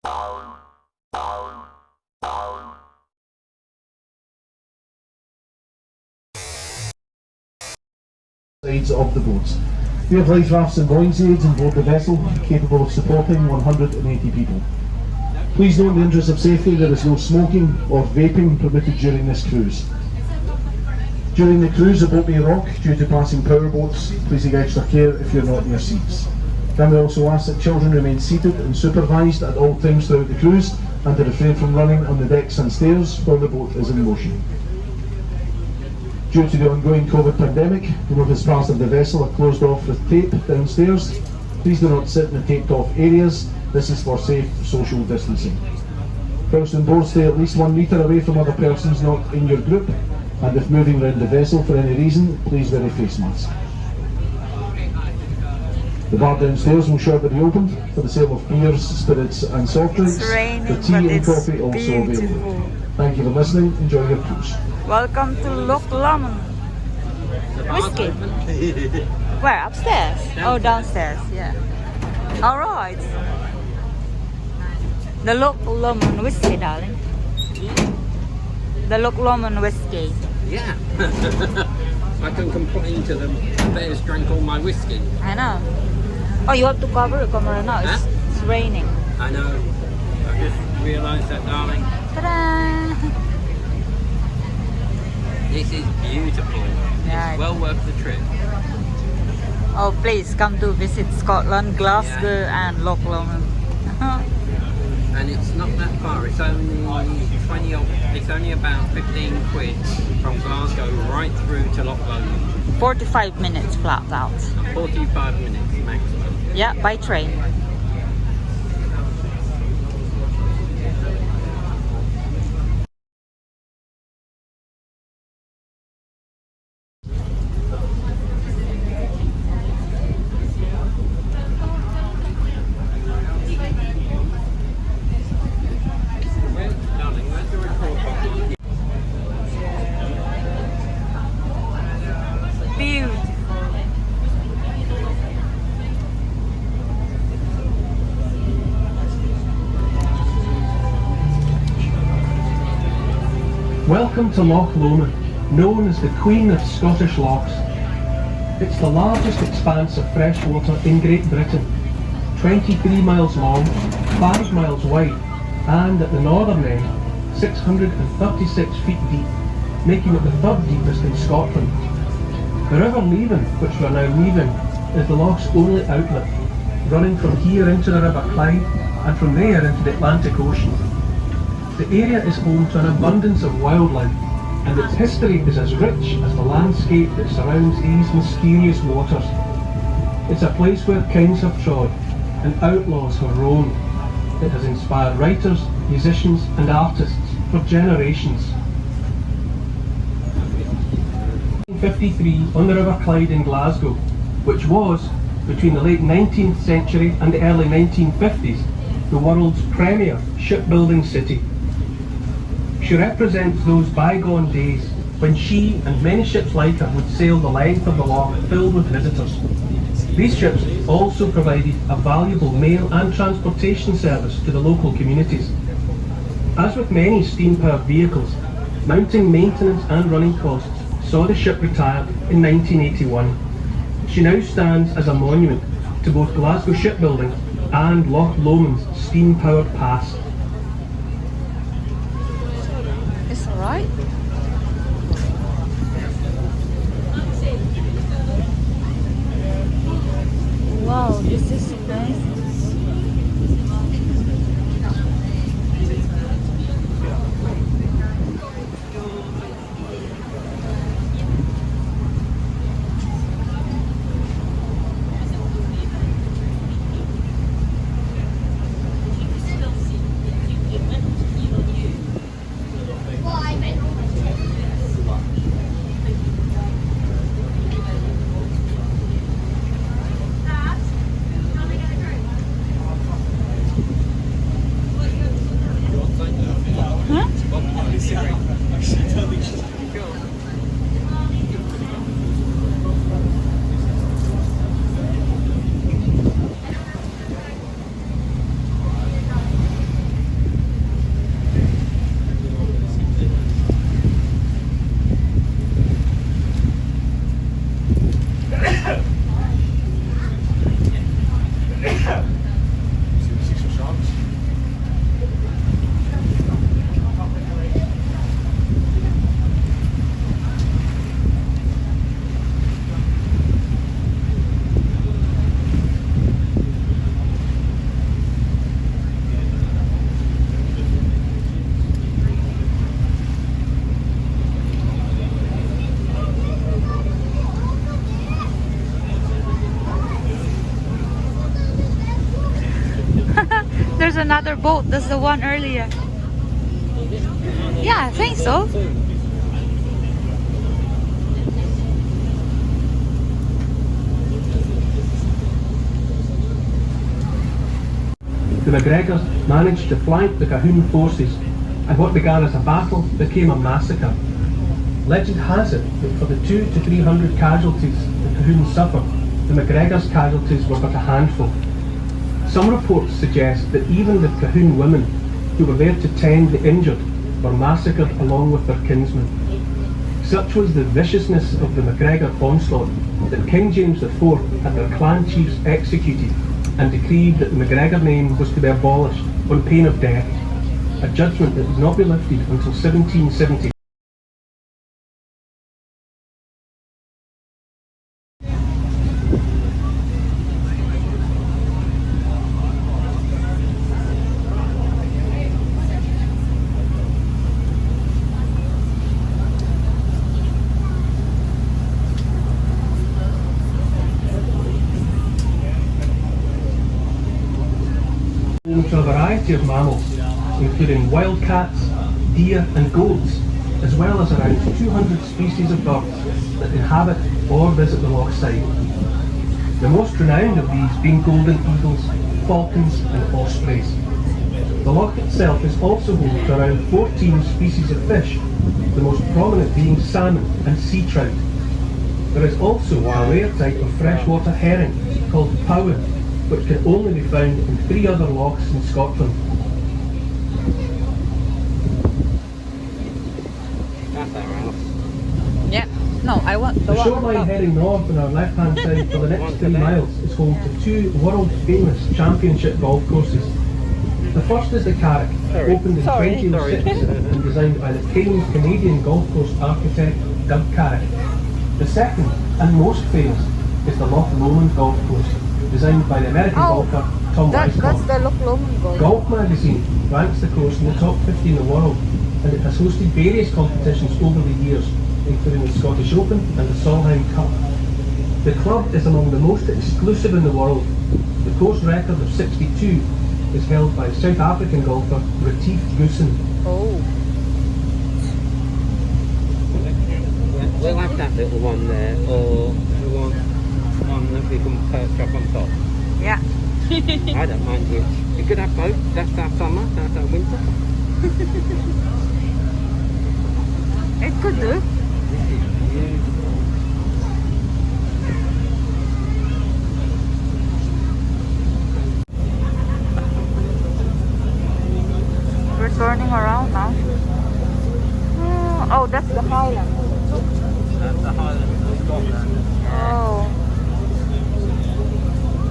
Sides of the boats. We have life rafts and buoyancy aids on board the vessel, capable of supporting 180 people. Please note, in the interest of safety, there is no smoking or vaping permitted during this cruise. During the cruise, the boat may rock due to passing power boats. Please take extra care if you're not in your seats. Then we also ask that children remain seated and supervised at all times throughout the cruise, and to refrain from running on the decks and stairs while the boat is in motion. Due to the ongoing COVID pandemic, the notice parts of the vessel are closed off with tape downstairs. Please do not sit in the taped off areas. This is for safe social distancing. Whilst on board, stay at least 1 metre away from other persons not in your group, and if moving around the vessel for any reason, please wear a face mask. The bar downstairs will shortly be opened for the sale of beers, spirits and soft drinks. It's raining, the tea and coffee also beautiful. available. Thank you for listening. Enjoy your cruise. Welcome to Loch Lomond. Whiskey. Where? Upstairs? Oh, downstairs. Yeah. All right. The Loch Lomond whiskey, darling. The Loch Lomond whiskey. Yeah. I can complain to them. Bears drank all my whiskey. I know. Oh, you have to cover the camera now. It's raining. I know. I just realised that, darling. Ta-da! This is beautiful. Yeah. It's well worth the trip. Oh, please come to visit Scotland, Glasgow, and Loch Lomond. And it's not that far. It's only 20. It's only about 15 quid from Glasgow right through to Loch Lomond. 45 minutes flat out. 45 minutes maximum. Yeah, by train. Welcome to Loch Lomond, known as the Queen of Scottish Lochs. It's the largest expanse of fresh water in Great Britain, 23 miles long, 5 miles wide, and at the northern end, 636 feet deep, making it the third deepest in Scotland. The River Leven, which we're now leaving, is the loch's only outlet, running from here into the River Clyde and from there into the Atlantic Ocean. The area is home to an abundance of wildlife, and its history is as rich as the landscape that surrounds these mysterious waters. It's a place where kings have trod and outlaws have roamed. It has inspired writers, musicians and artists for generations. 1953 on the River Clyde in Glasgow, which was, between the late 19th century and the early 1950s, the world's premier shipbuilding city. She represents those bygone days when she and many ships like her would sail the length of the loch filled with visitors. These ships also provided a valuable mail and transportation service to the local communities. As with many steam-powered vehicles, mounting maintenance and running costs saw the ship retired in 1981. She now stands as a monument to both Glasgow shipbuilding and Loch Lomond's steam-powered past. It's alright. Wow, this is nice. another boat. That's the one earlier. Yeah, I think so. The MacGregors managed to flank the Cahoon forces, and what began as a battle became a massacre. Legend has it that for the 200 to 300 casualties the Cahoon suffered, the MacGregors' casualties were but a handful. Some reports suggest that even the Cahoon women who were there to tend the injured were massacred along with their kinsmen. Such was the viciousness of the MacGregor onslaught that King James IV had their clan chiefs executed and decreed that the MacGregor name was to be abolished on pain of death, a judgment that would not be lifted until 1770. Home to a variety of mammals, including wild cats, deer and goats, as well as around 200 species of birds that inhabit or visit the loch side. The most renowned of these being golden eagles, falcons and ospreys. The loch itself is also home to around 14 species of fish, the most prominent being salmon and sea trout. There is also a rare type of freshwater herring called powan, which can only be found in 3 other lochs in Scotland. That's our house. Yeah. No, I want The shoreline heading north on our left-hand side for the next 3 miles is home to 2 world-famous championship golf courses. The first is the Carrick, opened in 2006 and designed by the famed Canadian golf course architect Doug Carrick. The second, and most famous, is the Loch Lomond golf course, designed by the American golfer Tom that's Weiskopf. the Loch Lomond golf. Golf magazine ranks the course in the top 50 in the world, and it has hosted various competitions over the years, including the Scottish Open and the Solheim Cup. The club is among the most exclusive in the world. The course record of 62 is held by South African golfer Retief Goosen. Oh. We'll have that little one there, or the one that we can perch up on top. Yeah. I don't mind which. You could have both. That's our summer, that's our winter. It could do. We're turning around now. Oh, that's the Highland. That's the Highlands of Scotland. Oh.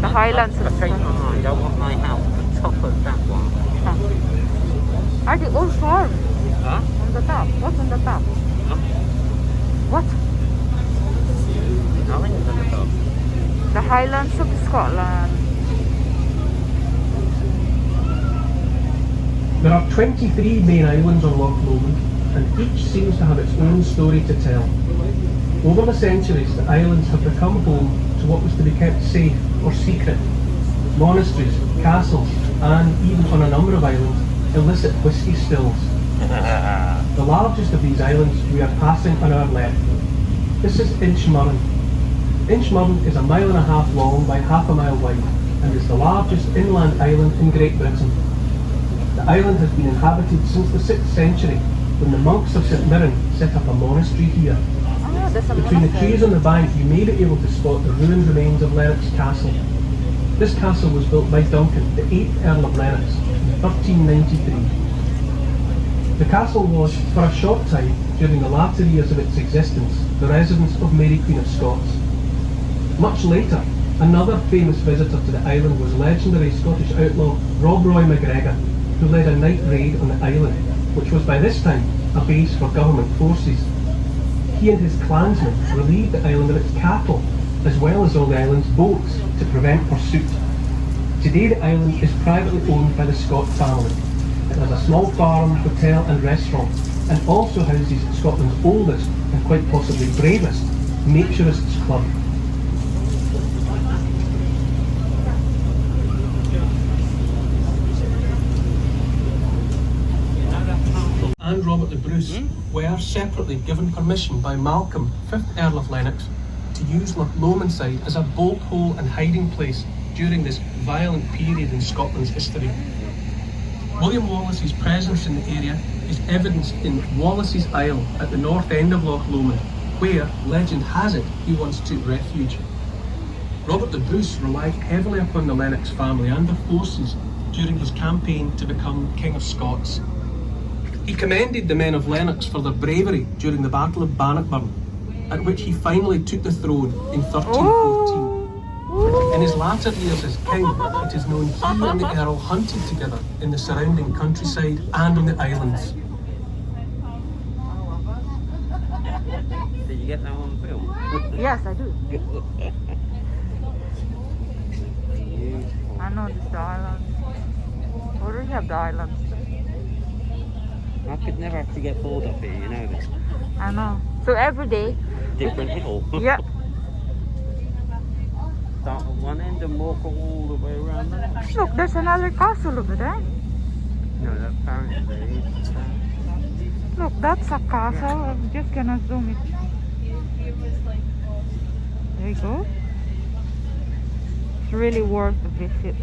The Highlands of But take my Scotland. mind, I want my house on top of that one. Are they all farms Huh? on the top? What's on the top? Huh? What? Nothing is on the top. The Highlands of Scotland. There are 23 main islands on Loch Lomond, and each seems to have its own story to tell. Over the centuries, the islands have become home to what was to be kept safe or secret. Monasteries, castles, and even on a number of islands, illicit whisky stills. The largest of these islands we are passing on our left. This is Inchmurren. Inchmurren is 1.5 miles long by half a mile wide, and is the largest inland island in Great Britain. The island has been inhabited since the 6th century, when the monks of St Mirren set up a monastery here. Oh, there's a Between the monastery. trees on the bank, you may be able to spot the ruined remains of Lennox Castle. This castle was built by Duncan, the 8th Earl of Lennox, in 1393. The castle was, for a short time, during the latter years of its existence, the residence of Mary Queen of Scots. Much later, another famous visitor to the island was legendary Scottish outlaw Rob Roy MacGregor, who led a night raid on the island, which was by this time a base for government forces. He and his clansmen relieved the island of its cattle, as well as all the island's boats, to prevent pursuit. Today the island is privately owned by the Scott family. It has a small farm, hotel and restaurant, and also houses Scotland's oldest, and quite possibly bravest, naturists club. Bruce were separately given permission by Malcolm, 5th Earl of Lennox, to use Loch Lomond side as a bolt hole and hiding place during this violent period in Scotland's history. William Wallace's presence in the area is evidenced in Wallace's Isle at the north end of Loch Lomond, where, legend has it, he once took refuge. Robert the Bruce relied heavily upon the Lennox family and their forces during his campaign to become King of Scots. He commended the men of Lennox for their bravery during the Battle of Bannockburn, at which he finally took the throne in 1314. In his latter years as king, it is known he and the Earl hunted together in the surrounding countryside and on the islands. Did you get that on film? Yes, I do. I know this is the island. Where do you have the island? I could never have to get bored up here, you know this. I know. So every day. Different hill. Yeah. Start at one end and walk all the way around there. Look, there's another castle over there. No, that apparently is. Look, that's a castle. I'm just gonna zoom it. There you go. It's really worth a visit.